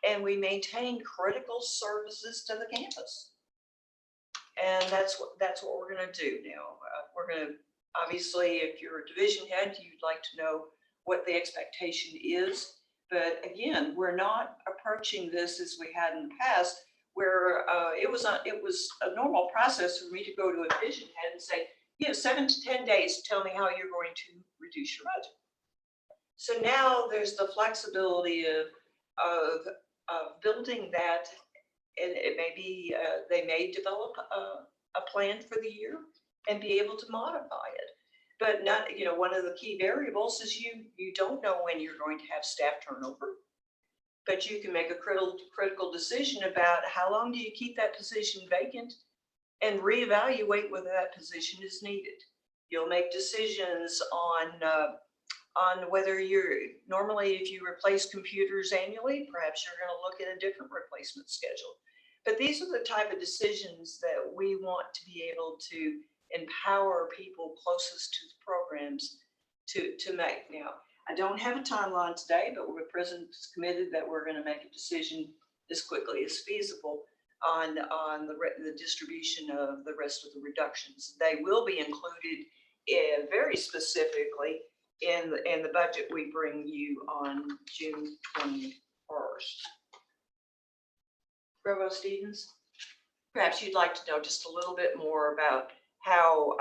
and we maintain critical services to the campus. And that's what we're going to do now. We're going to, obviously, if you're a division head, you'd like to know what the expectation is. But again, we're not approaching this as we had in the past, where it was a normal process for me to go to a division head and say, 7 to 10 days, tell me how you're going to reduce your budget. So now there's the flexibility of building that, and it may be they may develop a plan for the year and be able to modify it. But not, one of the key variables is you don't know when you're going to have staff turnover, but you can make a critical decision about how long do you keep that position vacant and reevaluate whether that position is needed. You'll make decisions on whether normally if you replace computers annually, perhaps you're going to look at a different replacement schedule. But these are the type of decisions that we want to be able to empower people closest to the programs to make. Now, I don't have a timeline today, but the president's committed that we're going to make a decision as quickly as feasible on the distribution of the rest of the reductions. They will be included very specifically in the budget we bring you on June 21st. Provost Stevens, perhaps you'd like to know just a little bit more about how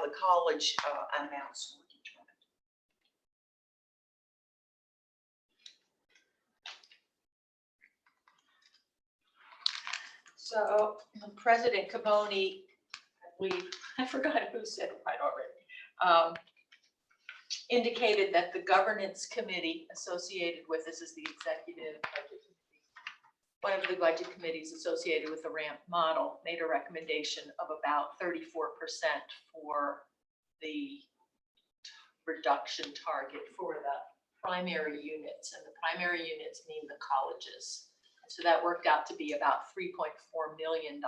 the college amounts were determined. So President Caboni, I forgot who said it right already, indicated that the governance committee associated with this is the executive budget committee. One of the budget committees associated with the RAMP model made a recommendation of about 34% for the reduction target for the primary units, and the primary units mean the colleges. So that worked out to be about $3.4 million.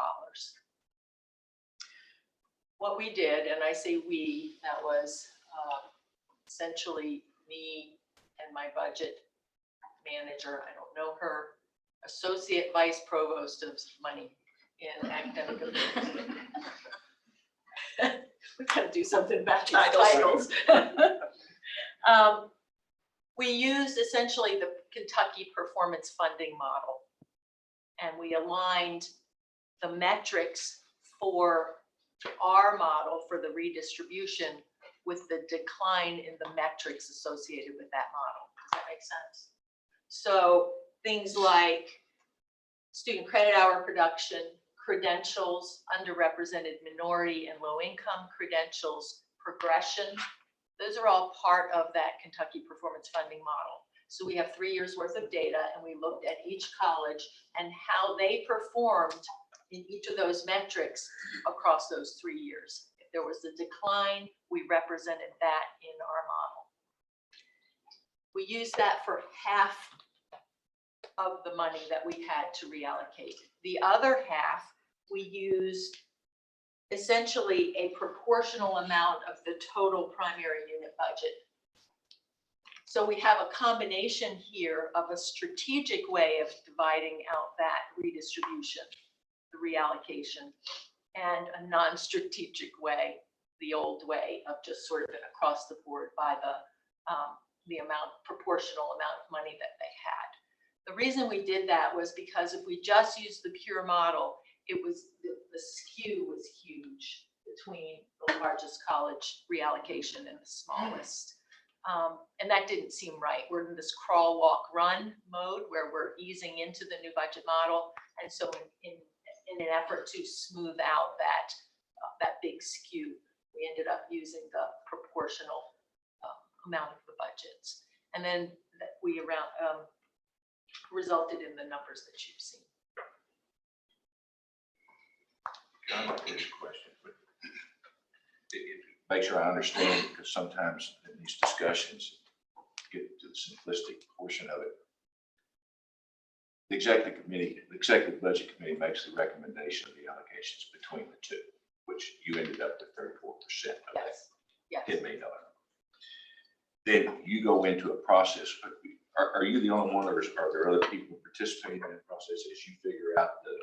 What we did, and I say we, that was essentially me and my budget manager, I don't know her, associate vice provost of money in academic affairs. We've got to do something about these titles. We used essentially the Kentucky performance funding model, and we aligned the metrics for our model for the redistribution with the decline in the metrics associated with that model. Does that make sense? So things like student credit hour production, credentials, underrepresented minority and low income credentials, progression, those are all part of that Kentucky performance funding model. So we have 3 years worth of data, and we looked at each college and how they performed in each of those metrics across those 3 years. If there was a decline, we represented that in our model. We used that for half of the money that we had to reallocate. The other half, we used essentially a proportional amount of the total primary unit budget. So we have a combination here of a strategic way of dividing out that redistribution, the reallocation, and a non-strategic way, the old way of just sort of across the board by the proportional amount of money that they had. The reason we did that was because if we just used the pure model, it was the skew was huge between the largest college reallocation and the smallest. And that didn't seem right. We're in this crawl, walk, run mode where we're easing into the new budget model. And so in an effort to smooth out that big skew, We ended up using the proportional amount of the budgets. And then that we resulted in the numbers that you've seen. I like this question, but make sure I understand it, because sometimes in these discussions, get to the simplistic portion of it. The executive budget committee makes the recommendation of the allocations between the two, which you ended up with 34% of that Yes. $10 million. Then you go into a process. Are you the only one, or are there other people participating in the process as you figure out the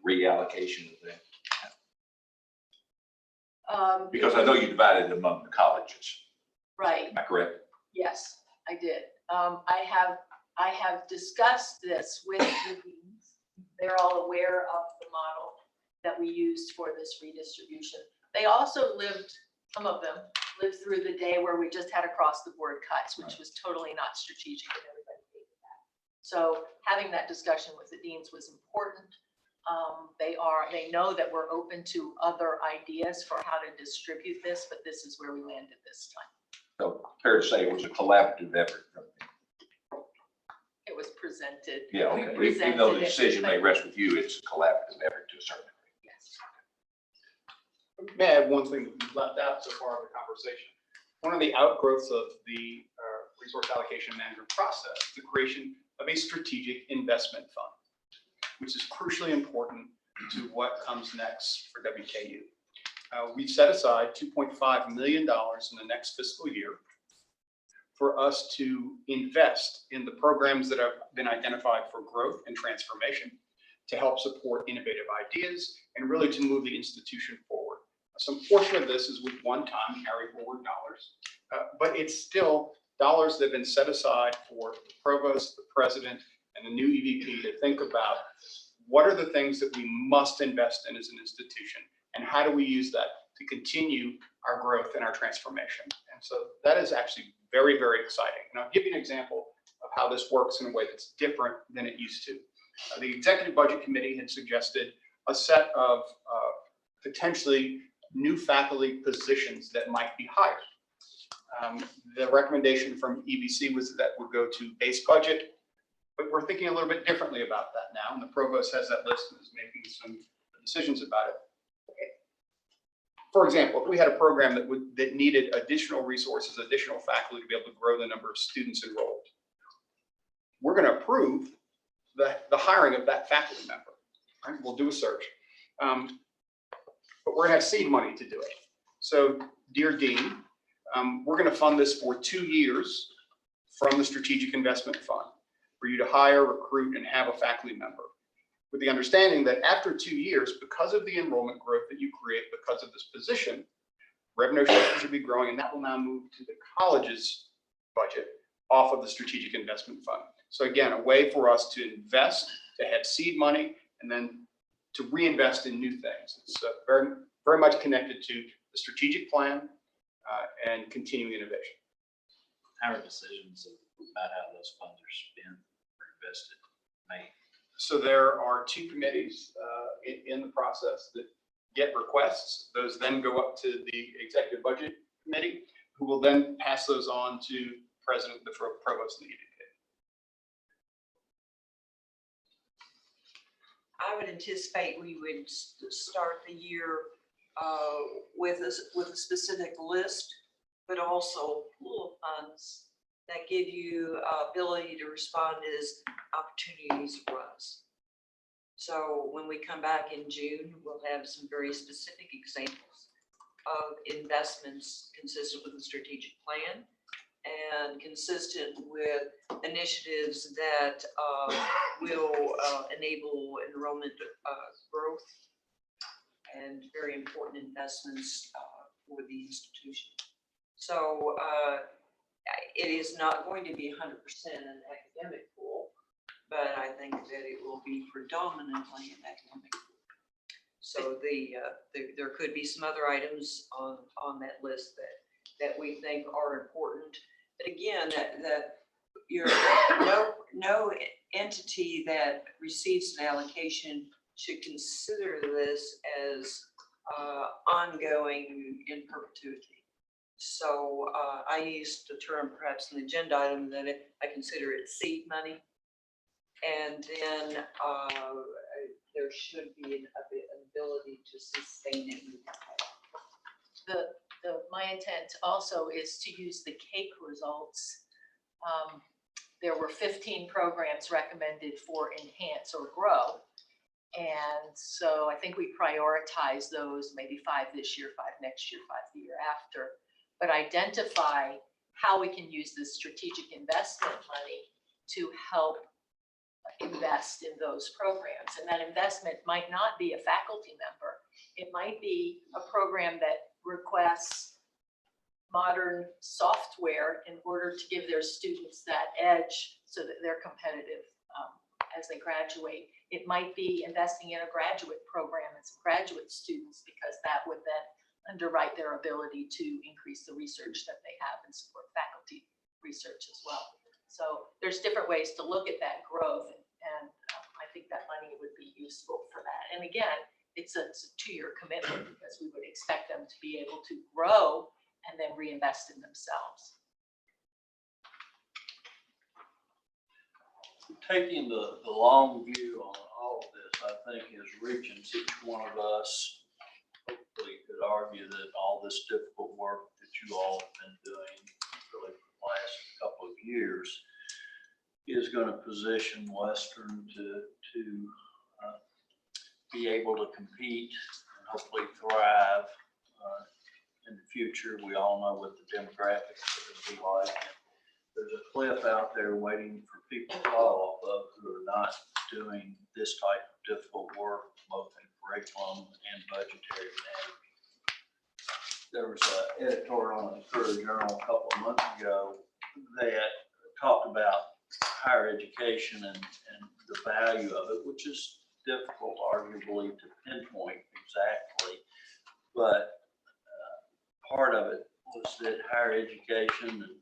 reallocation of that? Because I know you divided it among the colleges. Right. Am I correct? Yes, I did. I have discussed this with the deans. They're all aware of the model that we used for this redistribution. They also lived, some of them lived through the day where we just had across the board cuts, which was totally not strategic, and everybody hated that. So having that discussion with the deans was important. They know that we're open to other ideas for how to distribute this, but this is where we landed this time. So fair to say it was a collaborative effort. It was presented. Yeah, we okay. Even presented though the it, decision may but- rest with you, it's a collaborative effort to a certain degree. Yes. May I add one thing that we've left out so far in the conversation? One of the outgrowths of the resource allocation management process is the creation of a strategic investment fund, which is crucially important to what comes next for WKU. We've set aside $2.5 million in the next fiscal year for us to invest in the programs that have been identified for growth and transformation, to help support innovative ideas, and really to move the institution forward. Some portion of this is with one-time carry forward dollars, but it's still dollars that have been set aside for the provost, the president, and the new EVP to think about what are the things that we must invest in as an institution, and how do we use that to continue our growth and our transformation. And so that is actually very, very exciting. And I'll give you an example of how this works in a way that's different than it used to. The Executive Budget Committee had suggested a set of potentially new faculty positions that might be hired. The recommendation from EBC was that would go to base budget, but we're thinking a little bit differently about that now, and the provost has that list and is making some decisions about it. For example, if we had a program that needed additional resources, additional faculty to be able to grow the number of students enrolled, we're going to approve the hiring of that faculty member. Right? We'll do a search, but we're going to have seed money to do it. So, dear Dean, we're going to fund this for 2 years from the Strategic Investment Fund for you to hire, recruit, and have a faculty member, with the understanding that after 2 years, because of the enrollment growth that you create because of this position, revenue should be growing, and that will now move to the college's budget off of the Strategic Investment Fund. So again, a way for us to invest, to have seed money, and then to reinvest in new things. It's very, very much connected to the strategic plan and continuing innovation. How are decisions about how those funds are spent or invested made? So there are 2 committees in the process that get requests. Those then go up to the Executive Budget Committee, who will then pass those on to President, the Provost, and the EVP. I would anticipate we would start the year with a specific list, but also pool of funds that give you ability to respond as opportunities arise. So when we come back in June, we'll have some very specific examples of investments consistent with the strategic plan and consistent with initiatives that will enable enrollment growth and very important investments for the institution. So it is not going to be 100% an academic pool, but I think that it will be predominantly an academic pool. So there could be some other items on that list that we think are important. But again, that no entity that receives an allocation should consider this as ongoing in perpetuity. So I used the term perhaps an agenda item that I consider it seed money. And then there should be an ability to sustain it. My intent also is to use the CAPE results. There were 15 programs recommended for enhance or grow. And so I think we prioritize those, maybe 5 this year, 5 next year, 5 the year after, but identify how we can use this strategic investment money to help invest in those programs. And that investment might not be a faculty member. It might be a program that requests modern software in order to give their students that edge so that they're competitive as they graduate. It might be investing in a graduate program and some graduate students, because that would then underwrite their ability to increase the research that they have and support faculty research as well. So there's different ways to look at that growth, and I think that money would be useful for that. And again, it's a 2-year commitment, because we would expect them to be able to grow and then reinvest in themselves. Taking the long view on all of this, I think as Regents, each one of us hopefully could argue that all this difficult work that you all have been doing really for the last couple of years is going to position Western to be able to compete and hopefully thrive in the future. We all know what the demographics are going to be like. There's a cliff out there waiting for people to fall off of who are not doing this type of difficult work, both in curriculum and budgetary management. There was an editorial in the Courier Journal a couple of months ago that talked about higher education and the value of it, which is difficult, arguably, to pinpoint exactly. But part of it was that higher education and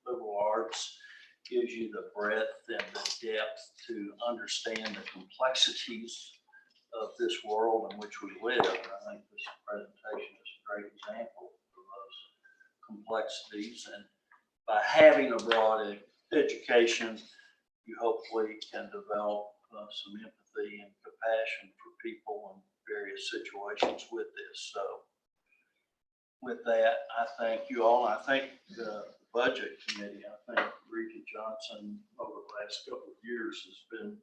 liberal arts gives you the breadth and the depth to understand the complexities of this world in which we live. And I think this presentation is a great example of those complexities. And by having a broad education, you hopefully can develop some empathy and compassion for people in various situations with this. So with that, I thank you all. I thank the Budget Committee. I think Regent Johnson over the last couple of years has been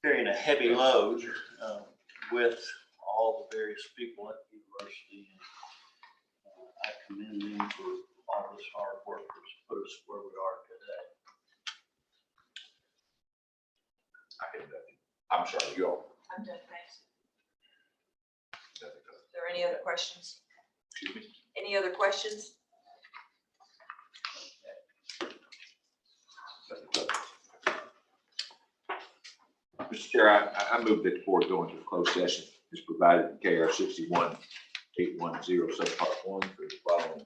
carrying a heavy load with all the various people at the university. And I commend them for all this hard work that's put us where we are today. I'm sorry, you all. I'm done, thanks. Are there any other questions? Excuse me? Any other questions? Mr. Chair, I move that the board go into a closed session as provided in KR 61-810 subpart 1 for the following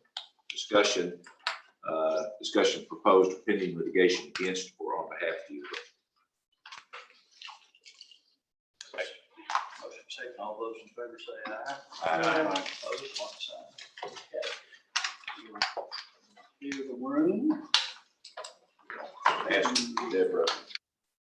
discussion. Discussion of proposed or pending litigation against or on behalf of the university. Motion second. All those in favor say aye. Aye. Opposed, one sign. Okay. View of the room. Ask Deborah